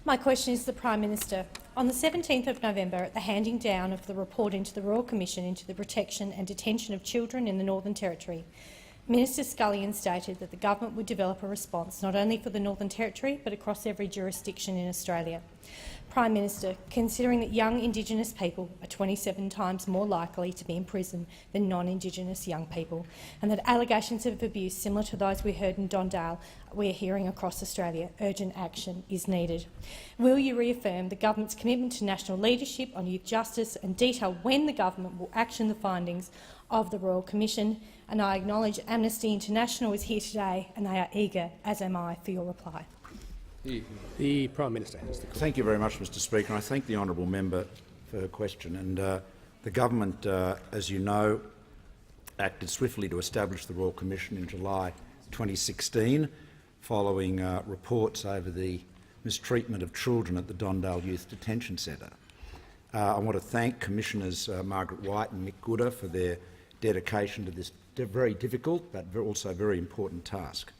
My question is to the Prime Minister. On the 17th of November, at the handing down of the report into the Royal Commission into the Protection and Detention of Children in the Northern Territory, Minister Scullion stated that the government would develop a response not only for the Northern Territory but across every jurisdiction in Australia. Prime Minister, considering that young Indigenous people are 27 times more likely to be in prison than non-Indigenous young people, and that allegations of abuse similar to those we heard in Dondale we are hearing across Australia, urgent action is needed. Will you reaffirm the government's commitment to national leadership on youth justice and detail when the government will action the findings of the Royal Commission? And I acknowledge Amnesty International is here today and they are eager, as am I, for your reply. The Prime Minister has the call. Thank you very much, Mr Speaker. I thank the honourable member for her question. And the government, as you know, acted swiftly to establish the Royal Commission in July 2016, following reports over the mistreatment of children at the Dondale Youth Detention Centre. I want to thank Commissioners Margaret White and Mick Gooder for their dedication to this very difficult but also very important task.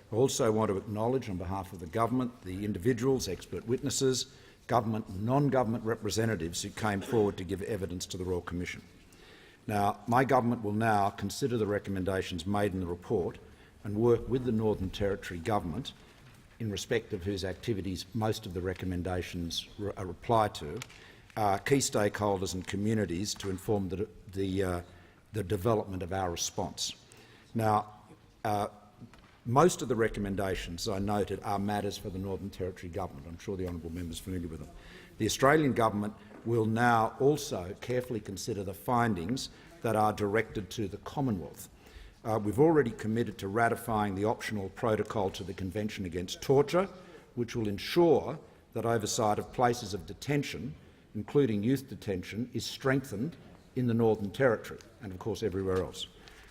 I also want to acknowledge on behalf of the government the individuals, expert witnesses, government and non-government representatives who came forward to give evidence to the Royal Commission. Now, my government will now consider the recommendations made in the report and work with the Northern Territory government, in respect of whose activities most of the recommendations reply to, key stakeholders and communities to inform the development of our response. Now, most of the recommendations I noted are matters for the Northern Territory government. I'm sure the honourable member is familiar with them. The Australian government will now also carefully consider the findings that are directed to the Commonwealth. We've already committed to ratifying the optional protocol to the Convention Against Torture, which will ensure that oversight of places of detention, including youth detention, is strengthened in the Northern Territory and, of course, everywhere else.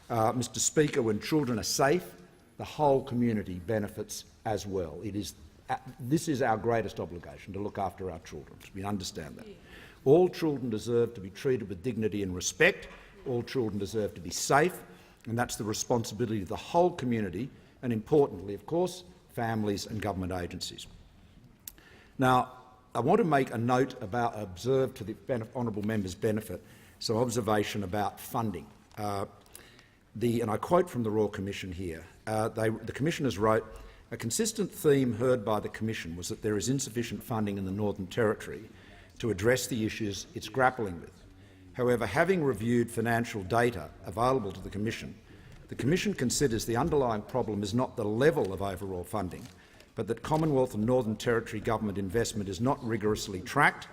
Mr Speaker, when children are safe, the whole community benefits as well. This is our greatest obligation, to look after our children. We understand that. All children deserve to be treated with dignity and respect. All children deserve to be safe, and that's the responsibility of the whole community and, importantly, of course, families and government agencies. Now, I want to make a note about, observe to the honourable member's benefit, some observation about funding. And I quote from the Royal Commission here. The Commissioners wrote, "A consistent theme heard by the Commission was that there is insufficient funding in the Northern Territory to address the issues it's grappling with. However, having reviewed financial data available to the Commission considers the underlying problem is not the level of overall funding, but that Commonwealth and Northern Territory government investment is not rigorously tracked,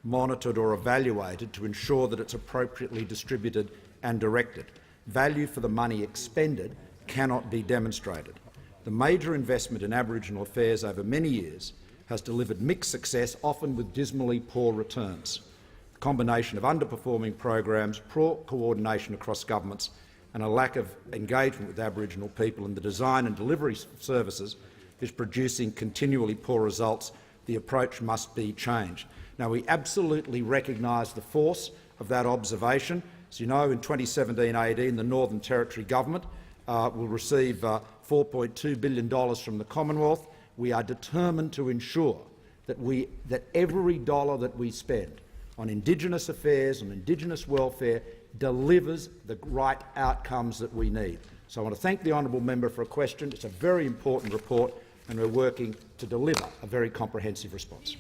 monitored or evaluated to ensure that it's appropriately distributed and directed. Value for the money expended cannot be demonstrated. The major investment in Aboriginal affairs over many years has delivered mixed success, often with dismally poor returns. The combination of underperforming programs, poor coordination across governments and a lack of engagement with Aboriginal people in the design and delivery of services is producing continually poor results. The approach must be changed." Now, we absolutely recognise the force of that observation. As you know, in 2017-18, the Northern Territory government will receive $4.2 billion from the Commonwealth. We are determined to ensure that every dollar that we spend on Indigenous affairs and Indigenous welfare delivers the right outcomes that we need. So I want to thank the honourable member for a question. It's a very important report, and we're working to deliver a very comprehensive response.